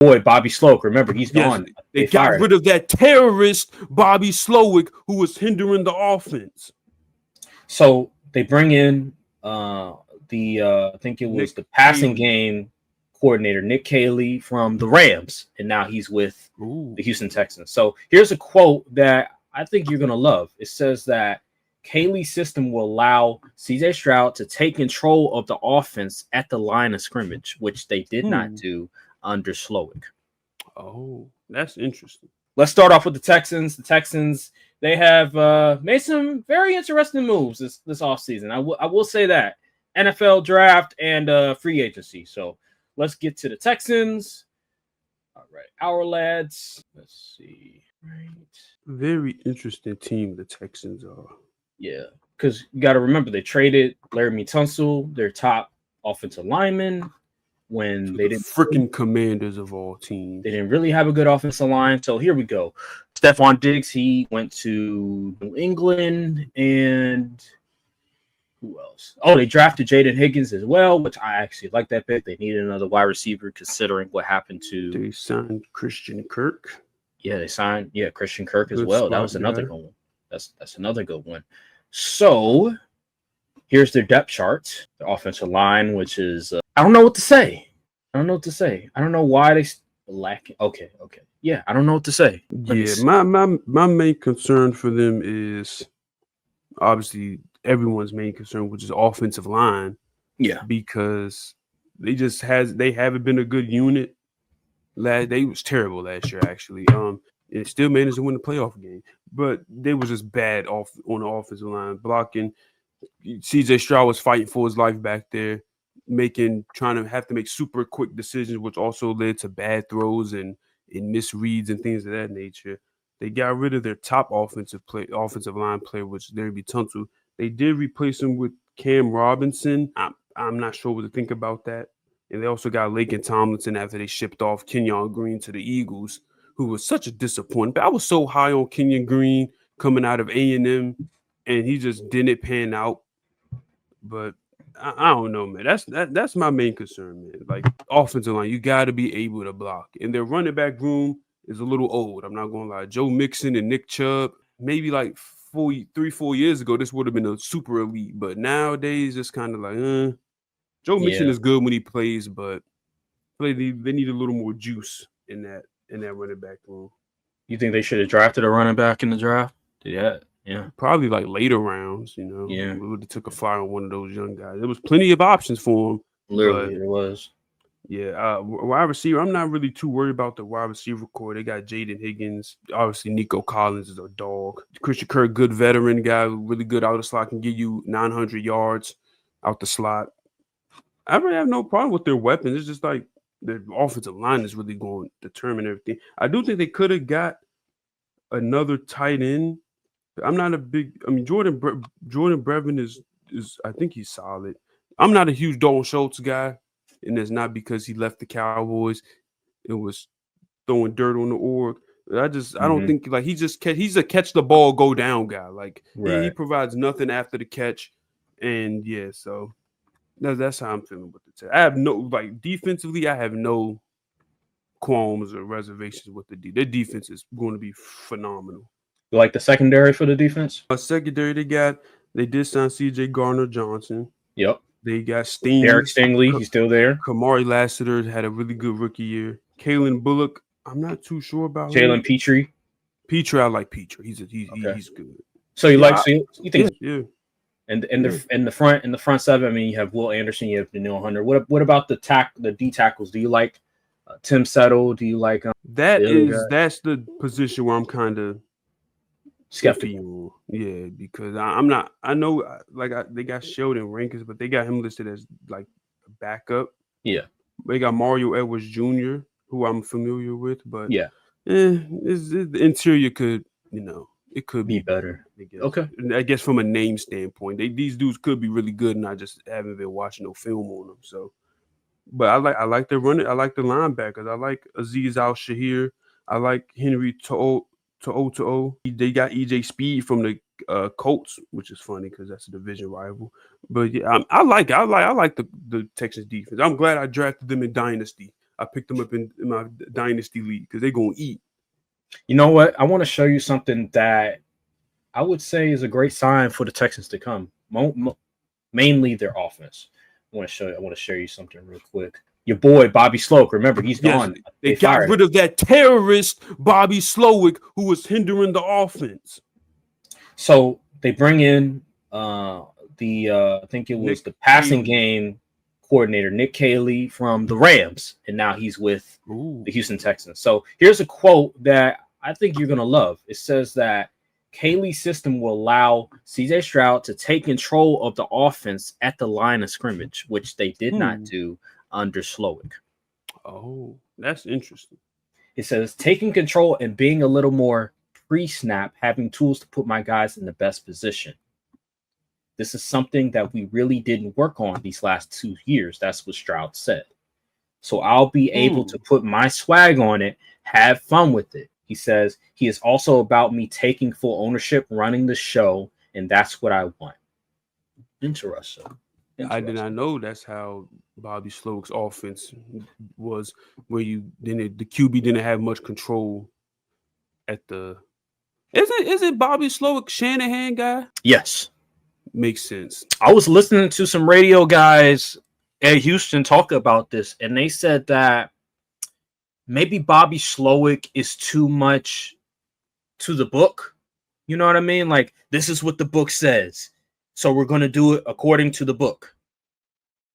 boy, Bobby Sloak. Remember, he's Yes, gone. they got rid of that terrorist Bobby Slowick who was hindering the offense. So they bring in I think it was the passing game coordinator, Nick Caley from the Rams, and now he's with the Houston Texans. So here's a quote that I think you're going to love. It says that Caley's system will allow CJ Stroud to take control of the offense at the line of scrimmage, which they did not do under Slowick. Oh, that's interesting. Let's start off with the Texans. The Texans, they have made some very interesting moves this offseason. I will say that. NFL draft and free agency. So let's get to the Texans. All right. Our lads. Let's see. Right. Very interesting team the Texans are. Yeah. Because you got to remember, they traded Laramie Tunsil, their top offensive lineman, when they didn't freaking commanders of all teams. They didn't really have a good offensive line. So here we go. Stephon Diggs, he went to New England, and who else? Oh, they drafted Jaden Higgins as well, which I actually like that pick. They needed another wide receiver considering what happened to. They signed Christian Kirk. Yeah, they signed Christian Kirk as well. That was another good one. That's another good one. So here's their depth chart, their offensive line, which is I don't know what to say. I don't know why they lack. Okay. Yeah, I don't know what to say. My main concern for them is obviously everyone's main concern, which is offensive line. Yeah, because they haven't been a good unit. They was terrible last year, actually. And still managed to win the playoff game, but they was just bad on the offensive line blocking. CJ Stroud was fighting for his life back there, trying to have to make super quick decisions, which also led to bad throws and misreads and things of that nature. They got rid of their top offensive line player, which is Laramie Tunsil. They did replace him with Cam Robinson. I'm not sure what to think about that. And they also got Laken Tomlinson after they shipped off Kenyon Green to the Eagles, who was such a disappointment. But I was so high on Kenyon Green coming out of A&M, and he just didn't pan out. But I don't know, man. That's my main concern, man. Like, offensive line, you got to be able to block. And their running back room is a little old. I'm not going to lie. Joe Mixon and Nick Chubb, maybe like 3-4 years ago, this would have been a super elite. But nowadays, it's kind of like, Joe Mixon is good when he plays, but they need a little more juice in that running back room. You think they should have drafted a running back in the draft? Yeah. Probably like later rounds, Yeah. We would have took a flyer on one of those young guys. There was plenty of options for him. Literally, there was. Yeah, wide receiver. I'm not really too worried about the wide receiver core. They got Jaden Higgins. Obviously, Nico Collins is a dog. Christian Kirk, good veteran guy, really good out of the slot, can give you 900 yards out the slot. I really have no problem with their weapons. It's just like the offensive line is really going to determine everything. I do think they could have got another tight end. I'm not a big. I mean, Jordan Brevin is I think he's solid. I'm not a huge Dalton Schultz guy, and it's not because he left the Cowboys. It was throwing dirt on the org. I don't think like he's a catch the ball, go down guy. Like he provides nothing after the catch, and so that's how I'm feeling with the Texans. I have defensively, I have no qualms or reservations with their defense is going to be phenomenal. You like the secondary for the defense? Secondary, they did sign CJ Gardner-Johnson. Yep. They got Stingley. Derek Stingley, he's still there. Kamari Lassiter had a really good rookie year. Kalen Bullock, I'm not too sure about Jalen Petrie. I like Petrie. He's good. So you think? Yeah. And in the front seven, I mean, you have Will Anderson, you have Daniil Hunter. What about the D tackles? Do you like Tim Settle? Do you like that's the position where I'm kind of skeptical. Yeah, because I'm not. I know they got Sheldon Rankins, but they got him listed as like a backup. Yeah, they got Mario Edwards Jr., who I'm familiar with, but the interior could it could be better. Okay, I guess from a name standpoint, these dudes could be really good, and I just haven't been watching no film on them. So, but I like their running. I like the linebackers. I like Azeez Al-Shahir. I like Henry To'o. They got EJ Speed from the Colts, which is funny because that's a division rival. But yeah, I like the Texans defense. I'm glad I drafted them in Dynasty. I picked them up in my dynasty league because they're gonna eat. You know what? I want to show you something that I would say is a great sign for the Texans to come. Mainly their offense. I want to show you something real quick. Your boy Bobby Sloak. Remember, he's gone. They got rid of that terrorist Bobby Slowick who was hindering the offense. So they bring in I think it was the passing game coordinator, Nick Caley from the Rams, and now he's with the Houston Texans. So here's a quote that I think you're gonna love. It says that Caley's system will allow CJ Stroud to take control of the offense at the line of scrimmage, which they did not do under Slowick. Oh, that's interesting. It says taking control and being a little more pre-snap, having tools to put my guys in the best position. This is something that we really didn't work on these last 2 years. That's what Stroud said. So I'll be able to put my swag on it, have fun with it. He says he is also about me taking full ownership, running the show, and that's what I want. Interesting. I did not know that's how Bobby Slowick's offense was, where the QB didn't have much control at the. Is it Bobby Slowick Shanahan guy? Yes. Makes sense. I was listening to some radio guys at Houston talk about this, and they said that maybe Bobby Slowick is too much to the book. You know what I mean? Like, this is what the book says, so we're going to do it according to the book.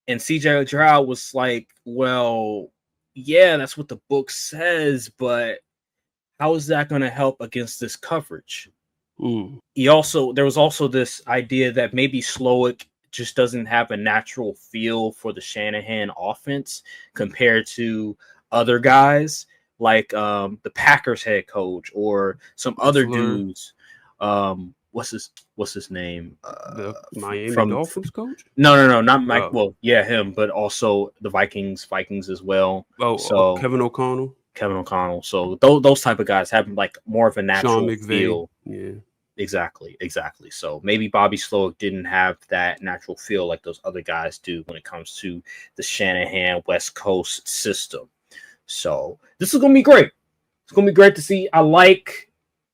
And CJ Stroud was like, well, yeah, that's what the book says, but how is that going to help against this coverage? There was also this idea that maybe Slowick just doesn't have a natural feel for the Shanahan offense compared to other guys like the Packers head coach or some other dudes. What's his name? The Miami Dolphins coach? No, not Mike. Oh. Well, yeah, him, but also the Vikings as well. Kevin O'Connell. So those type of guys have like more of a natural feel. Yeah. Exactly. So maybe Bobby Slowick didn't have that natural feel like those other guys do when it comes to the Shanahan West Coast system. So this is going to be great. It's going to be great to see. I like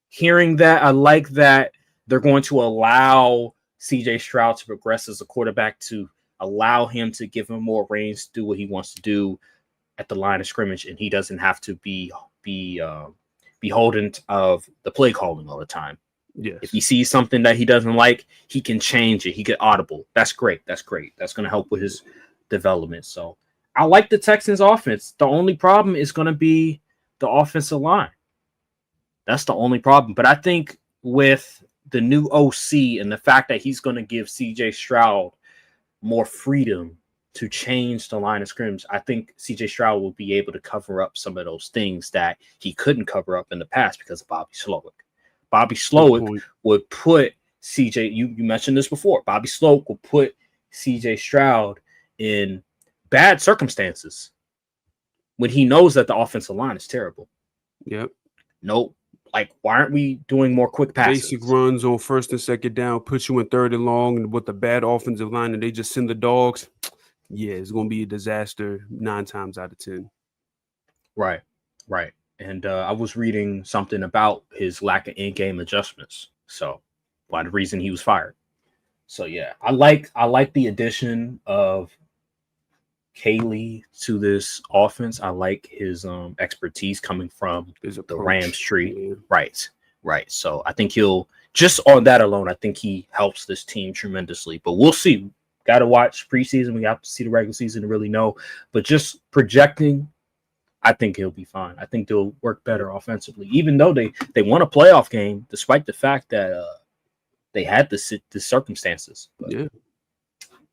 hearing that. I like that they're going to allow CJ Stroud to progress as a quarterback, to allow him to give him more reins to do what he wants to do at the line of scrimmage, and he doesn't have to be beholden of the play calling all the time. Yes. If he sees something that he doesn't like, he can change it. He can audible. That's great. That's going to help with his development. So I like the Texans offense. The only problem is going to be the offensive line. That's the only problem. But I think with the new OC and the fact that he's going to give CJ Stroud more freedom to change the line of scrimmage, I think CJ Stroud will be able to cover up some of those things that he couldn't cover up in the past because of Bobby Slowick. Bobby Slowick would put CJ, you mentioned this before, Bobby Slowick will put CJ Stroud in bad circumstances when he knows that the offensive line is terrible. Yep. Nope. Like, why aren't we doing more quick passes? Basic runs on first and second down, put you in third and long, and with the bad offensive line, and they just send the dogs. Yeah, it's going to be a disaster 9 times out of 10. Right. And I was reading something about his lack of in-game adjustments. So, why the reason he was fired. So, yeah, I like the addition of Caley to this offense. I like his expertise coming from the Rams tree. Yeah. Right. So, I think he'll, just on that alone, I think he helps this team tremendously. But we'll see. Got to watch preseason. We have to see the regular season to really know. But just projecting, I think he'll be fine. I think they'll work better offensively, even though they won a playoff game, despite the fact that they had the circumstances. But yeah,